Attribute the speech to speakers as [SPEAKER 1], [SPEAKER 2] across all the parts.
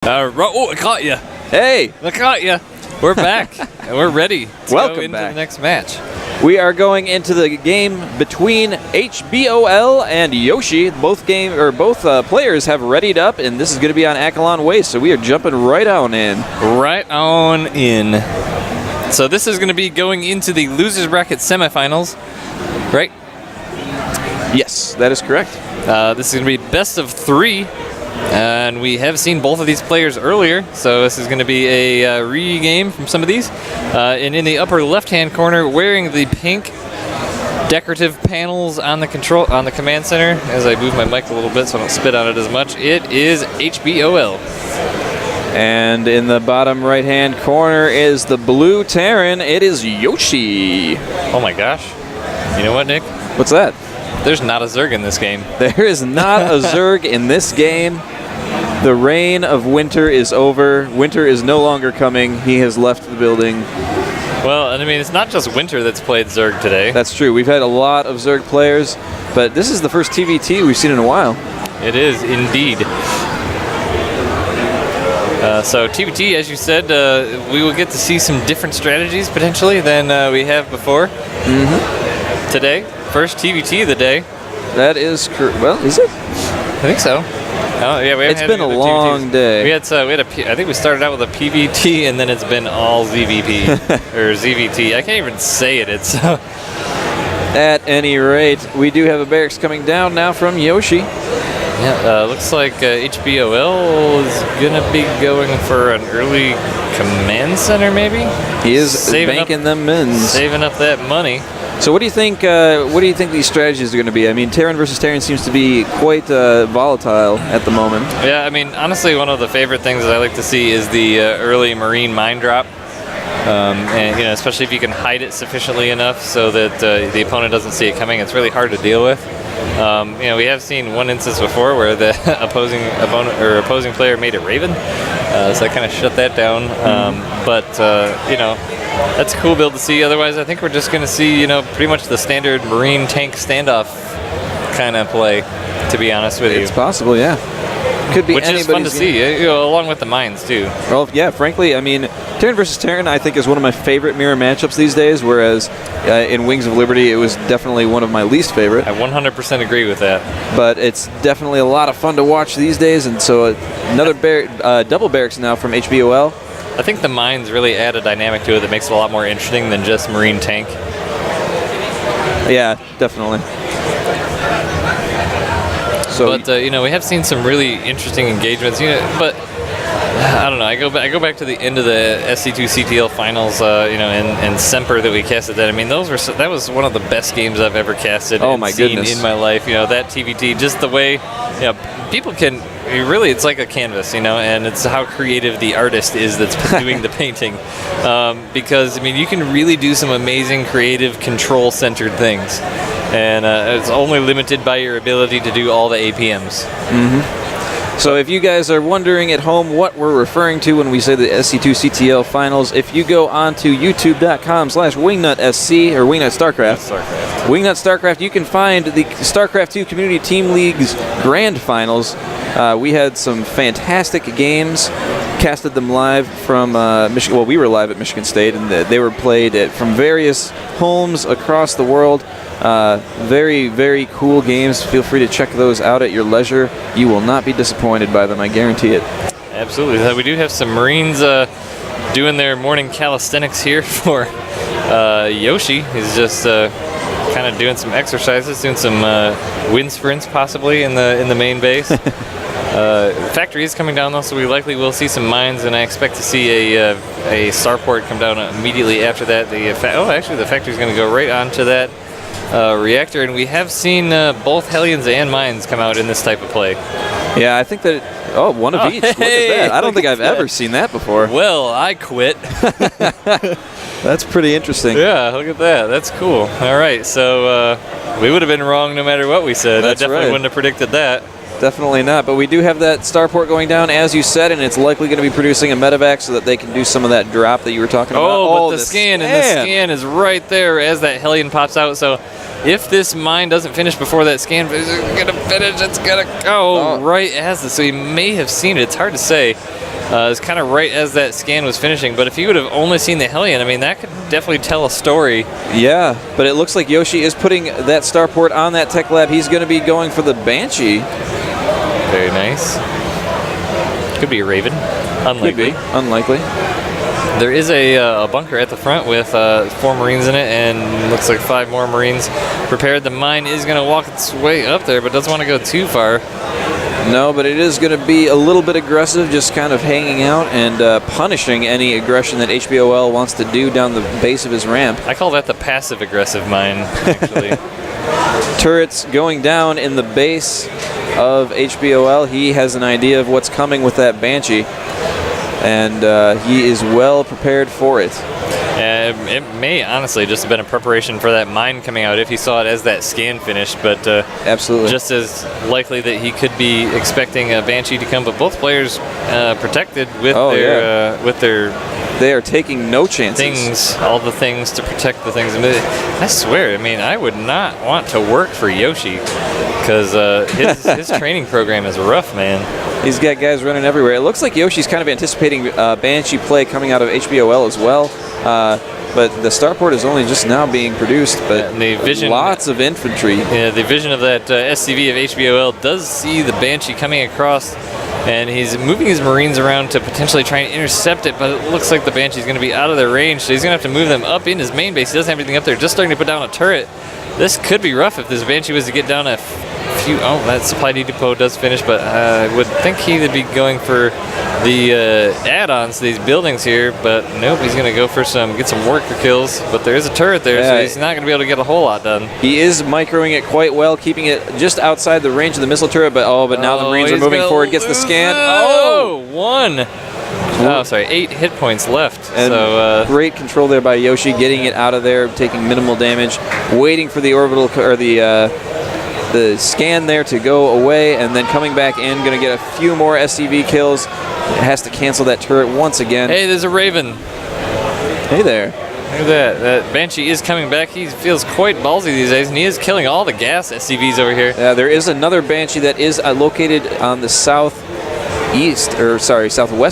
[SPEAKER 1] Oh, I caught you.
[SPEAKER 2] Hey,
[SPEAKER 1] I caught you. We're back. And we're ready to
[SPEAKER 2] Welcome
[SPEAKER 1] go into
[SPEAKER 2] back.
[SPEAKER 1] the next match.
[SPEAKER 2] we are going into the game between HBOL and Yoshi. Both players have readied up, and this is going to be on Akalon Waste, so we are jumping right on in.
[SPEAKER 1] Right on in. So this is going to be going into the losers bracket semifinals, right?
[SPEAKER 2] Yes, that is correct.
[SPEAKER 1] This is going to be best of 3. And we have seen both of these players earlier, so this is going to be a re-game from some of these. And in the upper left-hand corner, wearing the pink decorative panels on the command center, as I move my mic a little bit so I don't spit on it as much, it is HBOL.
[SPEAKER 2] And in the bottom right-hand corner is the blue Terran. It is Yoshi.
[SPEAKER 1] Oh my gosh. You know what, Nick?
[SPEAKER 2] What's that?
[SPEAKER 1] There's not a Zerg in this game.
[SPEAKER 2] There is not a Zerg in this game. The reign of winter is over. Winter is no longer coming. He has left the building.
[SPEAKER 1] Well, and I mean, it's not just Winter that's played Zerg today.
[SPEAKER 2] That's true. We've had a lot of Zerg players, but this is the first TVT we've seen in a while.
[SPEAKER 1] It is indeed. So TVT, as you said, we will get to see some different strategies potentially than we have before. Today, first TVT of the day.
[SPEAKER 2] That is correct. Well, is it?
[SPEAKER 1] I think so. Oh yeah, we haven't
[SPEAKER 2] It's
[SPEAKER 1] had
[SPEAKER 2] been a
[SPEAKER 1] any other
[SPEAKER 2] long
[SPEAKER 1] TVTs.
[SPEAKER 2] day.
[SPEAKER 1] We had I think we started out with a PVT and then it's been all ZVP or ZVT. I can't even say it. It's
[SPEAKER 2] At any rate, we do have a barracks coming down now from Yoshi.
[SPEAKER 1] yeah. Looks like HBOL is gonna be going for an early command center, maybe.
[SPEAKER 2] He is
[SPEAKER 1] Saving
[SPEAKER 2] banking them mins.
[SPEAKER 1] Saving up that money.
[SPEAKER 2] So what do you think? What do you think these strategies are going to be? I mean, Terran versus Terran seems to be quite volatile at the moment.
[SPEAKER 1] Yeah, I mean, honestly, one of the favorite things that I like to see is the early Marine mine drop. And, you know, especially if you can hide it sufficiently enough so that the opponent doesn't see it coming, it's really hard to deal with. You know, we have seen one instance before where the opposing player made it Raven, so I kind of shut that down. But you know, that's a cool build to see. Otherwise, I think we're just going to see, you know, pretty much the standard Marine tank standoff kind of play. To be honest with you,
[SPEAKER 2] It's possible, yeah. Could be
[SPEAKER 1] which is fun to see, you know, along with the mines too.
[SPEAKER 2] Well, yeah, frankly, I mean, Terran versus Terran, I think, is one of my favorite mirror matchups these days, whereas in Wings of Liberty, it was definitely one of my least favorite.
[SPEAKER 1] I 100% agree with that.
[SPEAKER 2] But it's definitely a lot of fun to watch these days, and so another double barracks now from HBOL.
[SPEAKER 1] I think the mines really add a dynamic to it that makes it a lot more interesting than just Marine tank.
[SPEAKER 2] Yeah, definitely. So,
[SPEAKER 1] But you know, we have seen some really interesting engagements. You know, but I don't know. I go back to the end of the SC2 CTL finals. You know, and Semper that we casted. That I mean, that was one of the best games I've ever casted.
[SPEAKER 2] Oh
[SPEAKER 1] and
[SPEAKER 2] my
[SPEAKER 1] seen
[SPEAKER 2] goodness.
[SPEAKER 1] in my life. You know, that TVT, just the way, you know, people can. Really, it's like a canvas, you know, and it's how creative the artist is that's doing the painting. Because, I mean, you can really do some amazing, creative, control-centered things. And it's only limited by your ability to do all the APMs.
[SPEAKER 2] So if you guys are wondering at home what we're referring to when we say the SC2 CTL finals, if you go on to youtube.com/WingNutSC or Wingnut StarCraft, Wingnut StarCraft, you can find the StarCraft 2 Community Team League's grand finals. We had some fantastic games, casted them live from Michigan. Well, we were live at Michigan State, and they were played from various homes across the world. Very, very cool games. Feel free to check those out at your leisure. You will not be disappointed by them, I guarantee it.
[SPEAKER 1] Absolutely. We do have some Marines doing their morning calisthenics here for Yoshi. He's just kind of doing some exercises, doing some wind sprints possibly in the main base. Factory is coming down though, so we likely will see some mines, and I expect to see a starport come down immediately after that. Actually, the factory is going to go right onto that reactor, and we have seen both Hellions and mines come out in this type of play.
[SPEAKER 2] Yeah, I think that. One of each. Look at that. I don't think I've ever seen that before.
[SPEAKER 1] Well, I quit.
[SPEAKER 2] That's pretty interesting.
[SPEAKER 1] Yeah, look at that. That's cool. All right, so we would have been wrong no matter what we said.
[SPEAKER 2] That's
[SPEAKER 1] I definitely
[SPEAKER 2] right.
[SPEAKER 1] wouldn't have predicted that.
[SPEAKER 2] Definitely not, but we do have that starport going down, as you said, and it's likely going to be producing a medevac so that they can do some of that drop that you were talking about.
[SPEAKER 1] Oh, but the scan is right there as that Hellion pops out, so if this mine doesn't finish before that scan is going to finish, it's going to go right as this. So you may have seen it. It's hard to say. is kind of right as that scan was finishing. But if you would have only seen the Hellion, I mean, that could definitely tell a story.
[SPEAKER 2] Yeah, but it looks like Yoshi is putting that starport on that tech lab. He's going to be going for the Banshee.
[SPEAKER 1] Very nice. Could be a Raven. Unlikely.
[SPEAKER 2] Could be. Unlikely.
[SPEAKER 1] There is a bunker at the front with 4 Marines in it, and looks like 5 more Marines prepared. The mine is going to walk its way up there, but doesn't want to go too far.
[SPEAKER 2] No, but it is going to be a little bit aggressive, just kind of hanging out and punishing any aggression that HBOL wants to do down the base of his ramp.
[SPEAKER 1] I call that the passive-aggressive mine, actually.
[SPEAKER 2] Turrets going down in the base of HBOL. He has an idea of what's coming with that Banshee, and he is well prepared for it.
[SPEAKER 1] It may honestly just have been a preparation for that mine coming out if he saw it as that scan finished, but
[SPEAKER 2] absolutely,
[SPEAKER 1] just as likely that he could be expecting a Banshee to come. But both players protected with their
[SPEAKER 2] they are taking no chances.
[SPEAKER 1] Things, all the things to protect the things. I swear, I mean, I would not want to work for Yoshi because his training program is rough, man.
[SPEAKER 2] He's got guys running everywhere. It looks like Yoshi's kind of anticipating Banshee play coming out of HBOL as well. But the starport is only just now being produced, but
[SPEAKER 1] the vision,
[SPEAKER 2] lots of infantry.
[SPEAKER 1] Yeah, the vision of that SCV of HBOL does see the Banshee coming across, and he's moving his Marines around to potentially try and intercept it, but it looks like the Banshee's going to be out of their range, so he's going to have to move them up in his main base. He doesn't have anything up there, just starting to put down a turret. This could be rough if this Banshee was to get down a few. Oh, that supply depot does finish, but I would think he would be going for the add-ons to these buildings here, but nope, he's going to go for get some worker kills. But there is a turret there, so he's not going to be able to get a whole lot done.
[SPEAKER 2] He is microing it quite well, keeping it just outside the range of the missile turret, but now the Marines are moving forward, gets the scan.
[SPEAKER 1] One. Oh, sorry, 8 hit points left.
[SPEAKER 2] And
[SPEAKER 1] so
[SPEAKER 2] great control there by Yoshi, getting it out of there, taking minimal damage, waiting for the orbital or the scan there to go away, and then coming back in, going to get a few more SCV kills. Has to cancel that turret once again.
[SPEAKER 1] Hey, there's a Raven.
[SPEAKER 2] Hey there.
[SPEAKER 1] Look at that. That Banshee is coming back. He feels quite ballsy these days, and he is killing all the gas SCVs over here.
[SPEAKER 2] Yeah, there is another Banshee that is located on the southwest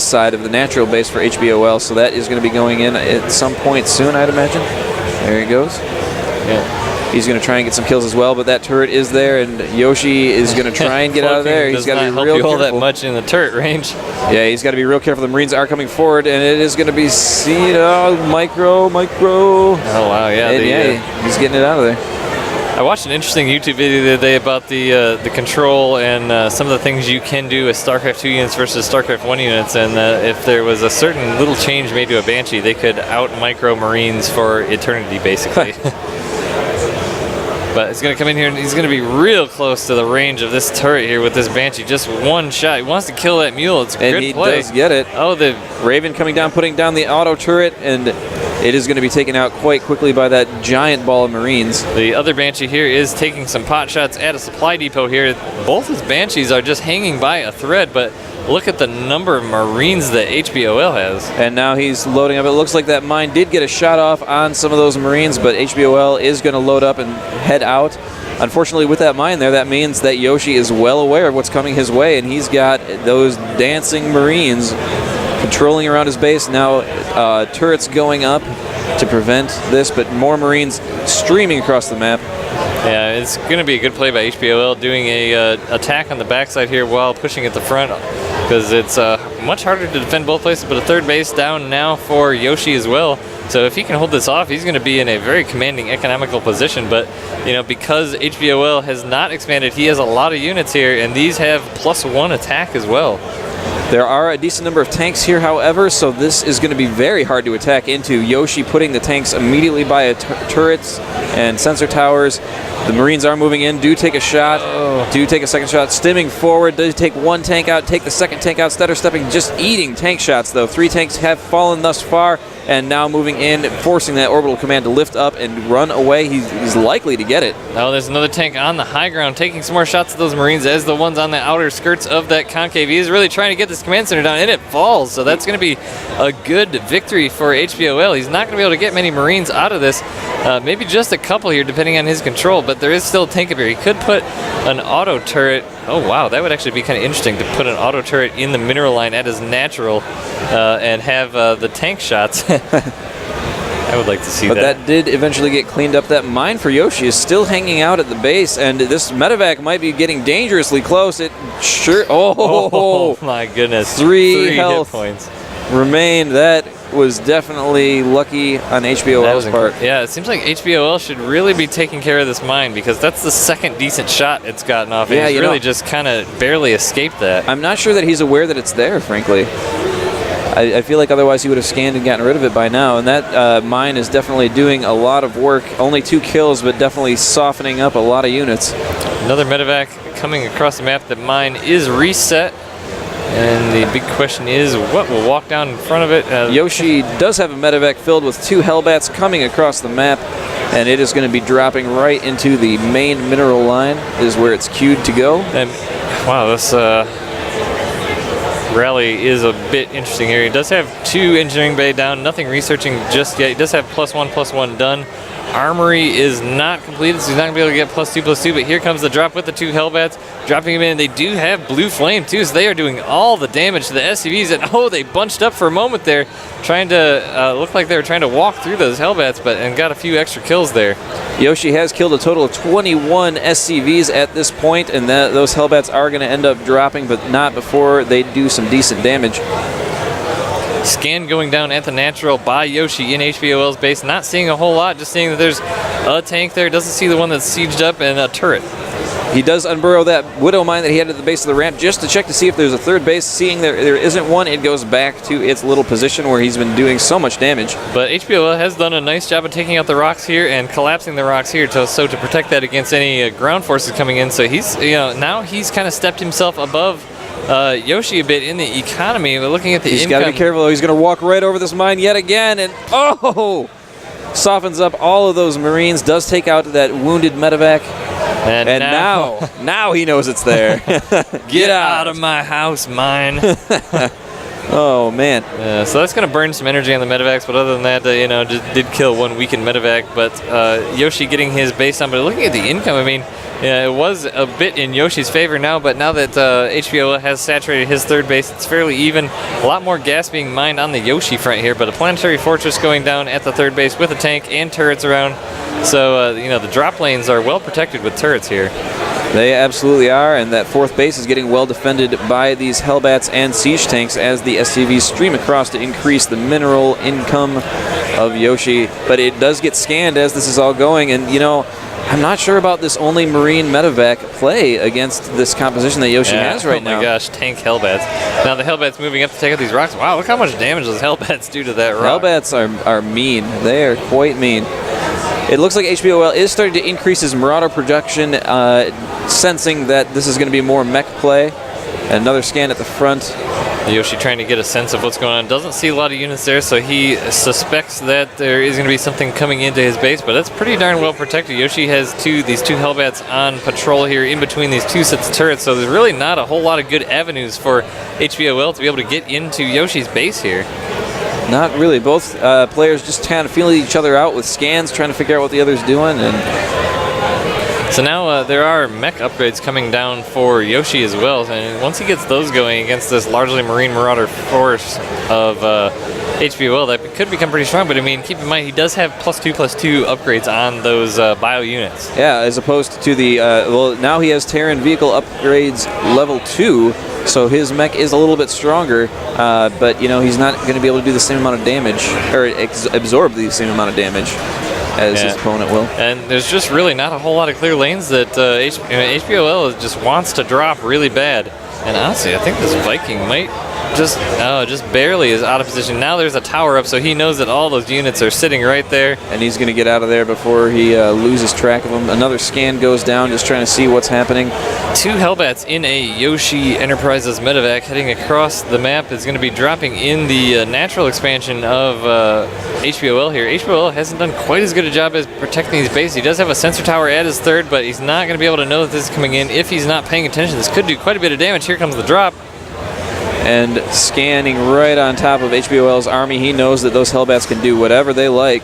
[SPEAKER 2] side of the natural base for HBOL, so that is going to be going in at some point soon, I'd imagine. There he goes. Yeah. He's going to try and get some kills as well, but that turret is there, and Yoshi is going to try and get out of there. He's got to be real careful.
[SPEAKER 1] All that much in the turret range.
[SPEAKER 2] Yeah, he's got to be real careful. The Marines are coming forward, and it is going to be seen. Micro.
[SPEAKER 1] Oh wow, yeah.
[SPEAKER 2] And he's getting it out of there.
[SPEAKER 1] I watched an interesting YouTube video the other day about the control and some of the things you can do with StarCraft 2 units versus StarCraft 1 units, and if there was a certain little change made to a Banshee, they could out-micro Marines for eternity, basically. But it's going to come in here, and he's going to be real close to the range of this turret here with this Banshee. Just one shot. He wants to kill that mule. It's a good play.
[SPEAKER 2] And he does get it.
[SPEAKER 1] Oh, the
[SPEAKER 2] Raven coming down, putting down the auto turret, and it is going to be taken out quite quickly by that giant ball of Marines.
[SPEAKER 1] The other Banshee here is taking some pot shots at a supply depot here. Both his Banshees are just hanging by a thread, but look at the number of Marines that HBOL has.
[SPEAKER 2] And now he's loading up. It looks like that mine did get a shot off on some of those Marines, but HBOL is going to load up and head out. Unfortunately, with that mine there, that means that Yoshi is well aware of what's coming his way, and he's got those dancing Marines patrolling around his base. Now turrets going up to prevent this, but more Marines streaming across the map.
[SPEAKER 1] Yeah, it's going to be a good play by HBOL, doing a attack on the backside here while pushing at the front, because it's much harder to defend both places, but a third base down now for Yoshi as well. So if he can hold this off, he's going to be in a very commanding economical position. But, because HBOL has not expanded, he has a lot of units here, and these have +1 attack as well.
[SPEAKER 2] There are a decent number of tanks here, however, so this is going to be very hard to attack into. Yoshi putting the tanks immediately by turrets and sensor towers. The Marines are moving in, do take a shot, do take a second shot, stimming forward, do take one tank out, take the second tank out, stutter stepping, just eating tank shots though. 3 tanks have fallen thus far, and now moving in, forcing that orbital command to lift up and run away. He's likely to get it.
[SPEAKER 1] Oh, there's another tank on the high ground, taking some more shots at those Marines as the ones on the outer skirts of that concave. He is really trying to get this his command center down, and it falls. So that's going to be a good victory for HBOL. He's not going to be able to get many Marines out of this. Maybe just a couple here, depending on his control, but there is still a tank up here. He could put an auto turret. Oh, wow, that would actually be kind of interesting to put an auto turret in the mineral line at his natural and have the tank shots. I would like to see that.
[SPEAKER 2] But that did eventually get cleaned up. That mine for Yoshi is still hanging out at the base, and this medevac might be getting dangerously close. It sure... Oh,
[SPEAKER 1] my goodness.
[SPEAKER 2] 3 health
[SPEAKER 1] hit points
[SPEAKER 2] remain. That was definitely lucky on HBOL's part.
[SPEAKER 1] Yeah, it seems like HBOL should really be taking care of this mine, because that's the second decent shot it's gotten off. Yeah, he's really just kind of barely escaped that.
[SPEAKER 2] I'm not sure that he's aware that it's there, frankly. I feel like otherwise he would have scanned and gotten rid of it by now. And that mine is definitely doing a lot of work. Only 2 kills, but definitely softening up a lot of units.
[SPEAKER 1] Another medevac coming across the map. The mine is reset. And the big question is, what will walk down in front of it?
[SPEAKER 2] Yoshi does have a medevac filled with 2 Hellbats coming across the map. And it is going to be dropping right into the main mineral line, is where it's queued to go.
[SPEAKER 1] And wow, this... rally is a bit interesting here. He does have 2 engineering bay down, nothing researching just yet. He does have +1/+1 done. Armory is not completed, so he's not going to be able to get +2/+2, but here comes the drop with the 2 Hellbats, dropping him in. They do have Blue Flame, too, so they are doing all the damage to the SCVs, and oh, they bunched up for a moment there, trying to, look like they were trying to walk through those Hellbats, and got a few extra kills there.
[SPEAKER 2] Yoshi has killed a total of 21 SCVs at this point, and those Hellbats are going to end up dropping, but not before they do some decent damage.
[SPEAKER 1] Scan going down at the natural by Yoshi in HBOL's base. Not seeing a whole lot, just seeing that there's a tank there. Doesn't see the one that's sieged up, and a turret.
[SPEAKER 2] He does unburrow that Widow mine that he had at the base of the ramp just to check to see if there's a third base. Seeing there isn't one, it goes back to its little position where he's been doing so much damage.
[SPEAKER 1] But HBOL has done a nice job of taking out the rocks here and collapsing the rocks here to protect that against any ground forces coming in. So he's, now he's kind of stepped himself above Yoshi a bit in the economy. But looking at the
[SPEAKER 2] income, he's got to be careful though. He's going to walk right over this mine yet again, and softens up all of those Marines. Does take out that wounded medevac. And now he knows it's there.
[SPEAKER 1] Get out of my house, mine.
[SPEAKER 2] Oh, man.
[SPEAKER 1] So that's going to burn some energy on the medevacs, but other than that, just did kill 1 weakened medevac. But Yoshi getting his base down. But looking at the income, I mean, it was a bit in Yoshi's favor now, but now that HBOL has saturated his third base, it's fairly even. A lot more gas being mined on the Yoshi front here, but a planetary fortress going down at the third base with a tank and turrets around. So, the drop lanes are well protected with turrets here.
[SPEAKER 2] They absolutely are, and that 4th base is getting well defended by these Hellbats and siege tanks as the SCVs stream across to increase the mineral income of Yoshi. But it does get scanned as this is all going, and I'm not sure about this only Marine medevac play against this composition that Yoshi has right now.
[SPEAKER 1] Oh my gosh, tank Hellbats. Now the Hellbats moving up to take out these rocks. Wow, look how much damage those Hellbats do to that rock.
[SPEAKER 2] Hellbats are mean. They are quite mean. It looks like HBOL is starting to increase his Marauder production, sensing that this is going to be more mech play. Another scan at the front.
[SPEAKER 1] Yoshi trying to get a sense of what's going on. Doesn't see a lot of units there, so he suspects that there is going to be something coming into his base, but that's pretty darn well protected. Yoshi has these two Hellbats on patrol here in between these 2 sets of turrets, so there's really not a whole lot of good avenues for HBOL to be able to get into Yoshi's base here.
[SPEAKER 2] Not really. Both players just kind of feeling each other out with scans, trying to figure out what the other's doing. And
[SPEAKER 1] so now there are mech upgrades coming down for Yoshi as well, and once he gets those going against this largely Marine Marauder force of HBOL, that could become pretty strong. But I mean, keep in mind he does have +2/+2 upgrades on those bio units.
[SPEAKER 2] Yeah, as opposed to the now he has Terran vehicle upgrades level 2. So his mech is a little bit stronger, but he's not going to be able to do the same amount of damage, or absorb the same amount of damage as his opponent will. And
[SPEAKER 1] there's just really not a whole lot of clear lanes that HBOL just wants to drop really bad. And honestly, I think this Viking might just barely is out of position. Now there's a tower up, so he knows that all those units are sitting right there.
[SPEAKER 2] And he's going to get out of there before he loses track of them. Another scan goes down, just trying to see what's happening.
[SPEAKER 1] 2 Hellbats in a Yoshi Enterprises medevac heading across the map is going to be dropping in the natural expansion of HBOL here. HBOL hasn't done quite as good a job as protecting his base. He does have a sensor tower at his third, but he's not going to be able to know that this is coming in if he's not paying attention. This could do quite a bit of damage. Here comes the drop.
[SPEAKER 2] and scanning right on top of HBOL's army. He knows that those Hellbats can do whatever they like.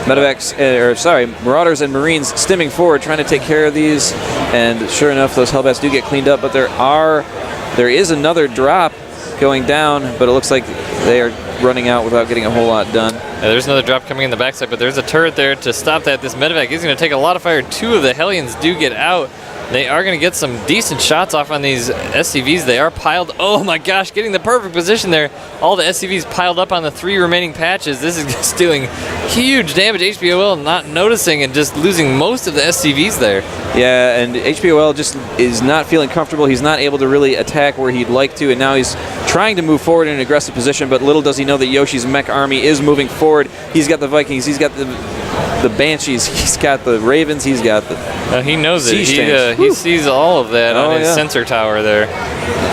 [SPEAKER 2] Marauders and Marines stimming forward, trying to take care of these, and sure enough, those Hellbats do get cleaned up, but there is another drop going down, but it looks like they are running out without getting a whole lot done.
[SPEAKER 1] Yeah, there's another drop coming in the backside, but there's a turret there to stop that. This medevac is going to take a lot of fire. 2 of the Hellions do get out. They are going to get some decent shots off on these SCVs. They are piled. Oh my gosh, getting the perfect position there. All the SCVs piled up on the 3 remaining patches. This is just doing huge damage. HBOL not noticing and just losing most of the SCVs there.
[SPEAKER 2] Yeah, and HBOL just is not feeling comfortable. He's not able to really attack where he'd like to, and now he's trying to move forward in an aggressive position, but little does he know that Yoshi's mech army is moving forward. He's got the Vikings, he's got the Banshees, he's got the Ravens, he's got the
[SPEAKER 1] he knows it. He sees all of that on his sensor tower there.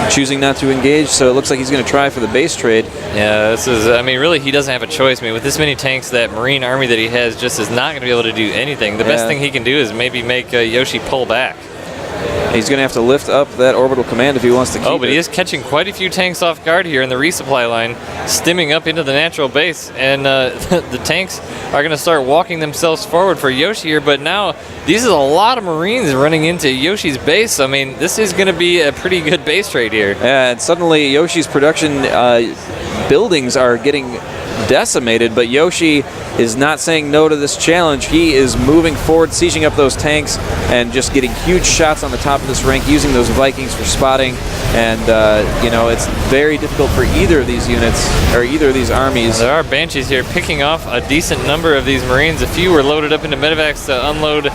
[SPEAKER 2] Choosing not to engage, so it looks like he's going to try for the base trade.
[SPEAKER 1] Yeah, this is, I mean, really, he doesn't have a choice. I mean, with this many tanks, that Marine army that he has just is not going to be able to do anything. The best thing he can do is maybe make Yoshi pull back.
[SPEAKER 2] He's going to have to lift up that orbital command if he wants to keep it.
[SPEAKER 1] Oh, but he is catching quite a few tanks off guard here in the resupply line, stimming up into the natural base, and the tanks are going to start walking themselves forward for Yoshi here, but now these is a lot of Marines running into Yoshi's base. I mean, this is going to be a pretty good base trade here.
[SPEAKER 2] Yeah, and suddenly Yoshi's production buildings are getting decimated, but Yoshi is not saying no to this challenge. He is moving forward, sieging up those tanks, and just getting huge shots on the top of this rank, using those Vikings for spotting. And, you know, it's very difficult for either of these units, or either of these armies.
[SPEAKER 1] There are Banshees here picking off a decent number of these Marines. A few were loaded up into medevacs to unload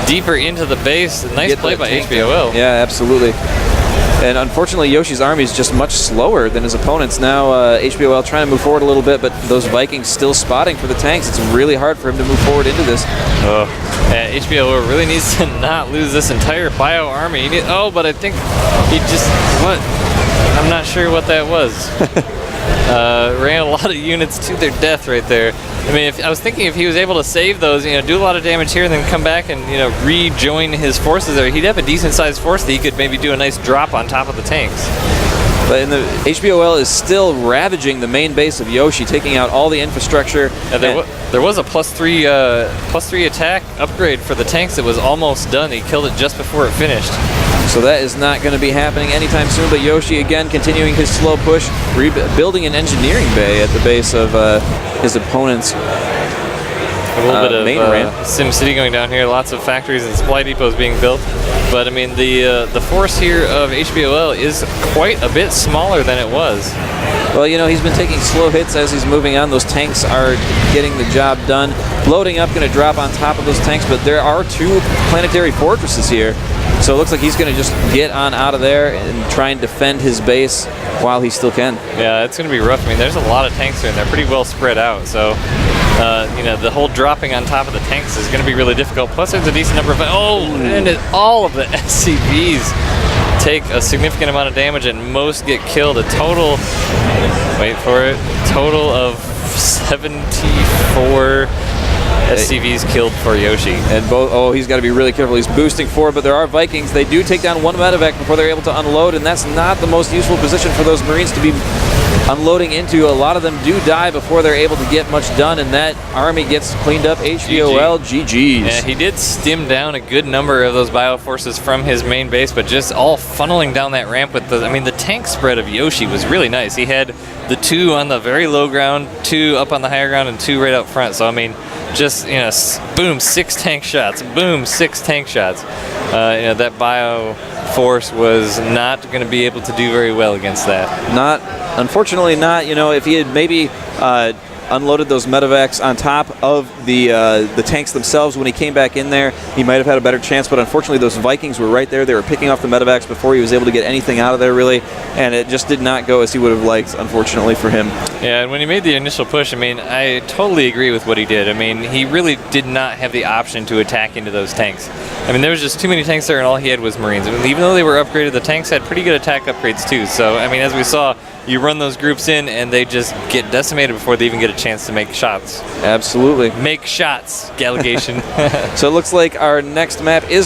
[SPEAKER 1] deeper into the base. Nice play by HBOL.
[SPEAKER 2] Yeah, absolutely. And unfortunately, Yoshi's army is just much slower than his opponents. Now, HBOL trying to move forward a little bit, but those Vikings still spotting for the tanks. It's really hard for him to move forward into this.
[SPEAKER 1] HBOL really needs to not lose this entire bio army. But I think he just, I'm not sure what that was. Ran a lot of units to their death right there. I mean, I was thinking if he was able to save those, you know, do a lot of damage here and then come back and, you know, rejoin his forces there, he'd have a decent-sized force that he could maybe do a nice drop on top of the tanks.
[SPEAKER 2] But in the HBOL is still ravaging the main base of Yoshi, taking out all the infrastructure.
[SPEAKER 1] Yeah, there was a +3 attack upgrade for the tanks that was almost done. He killed it just before it finished.
[SPEAKER 2] So that is not going to be happening anytime soon, but Yoshi again continuing his slow push, building an engineering bay at the base of his opponent's
[SPEAKER 1] a little bit of
[SPEAKER 2] main ramp.
[SPEAKER 1] SimCity going down here, lots of factories and supply depots being built. But I mean, the force here of HBOL is quite a bit smaller than it was.
[SPEAKER 2] Well, you know, he's been taking slow hits as he's moving on. Those tanks are getting the job done. Loading up, going to drop on top of those tanks, but there are 2 planetary fortresses here. So it looks like he's going to just get on out of there and try and defend his base while he still can. Yeah,
[SPEAKER 1] it's going to be rough. I mean, there's a lot of tanks here, and they're pretty well spread out. So, you know, the whole dropping on top of the tanks is going to be really difficult. Plus, there's a decent number of... and all of the SCVs take a significant amount of damage, and most get killed. A total... Wait for it. Total of 74... SCVs killed for Yoshi.
[SPEAKER 2] And he's got to be really careful. He's boosting forward, but there are Vikings. They do take down 1 medevac before they're able to unload, and that's not the most useful position for those Marines to be unloading into. A lot of them do die before they're able to get much done, and that army gets cleaned up. HBOL, GG's.
[SPEAKER 1] Yeah, he did stim down a good number of those bioforces from his main base, but just all funneling down that ramp with the tank spread of Yoshi was really nice. He had the 2 on the very low ground, 2 up on the higher ground, and 2 right out front. So, I mean, just, you know, boom, 6 tank shots, boom, 6 tank shots. You know, that bio force was not going to be able to do very well against that.
[SPEAKER 2] Unfortunately not. You know, if he had maybe unloaded those medevacs on top of the tanks themselves when he came back in there, he might have had a better chance, but unfortunately those Vikings were right there. They were picking off the medevacs before he was able to get anything out of there, really, and it just did not go as he would have liked, unfortunately for him.
[SPEAKER 1] Yeah, and when he made the initial push, I mean, I totally agree with what he did. I mean, he really did not have the option to attack into those tanks. I mean, there was just too many tanks there, and all he had was Marines. I mean, even though they were upgraded, the tanks had pretty good attack upgrades too. So, I mean, as we saw, you run those groups in, and they just get decimated before they even get a chance to make shots.
[SPEAKER 2] Absolutely.
[SPEAKER 1] Make shots, Gallegation.
[SPEAKER 2] So it looks like our next map is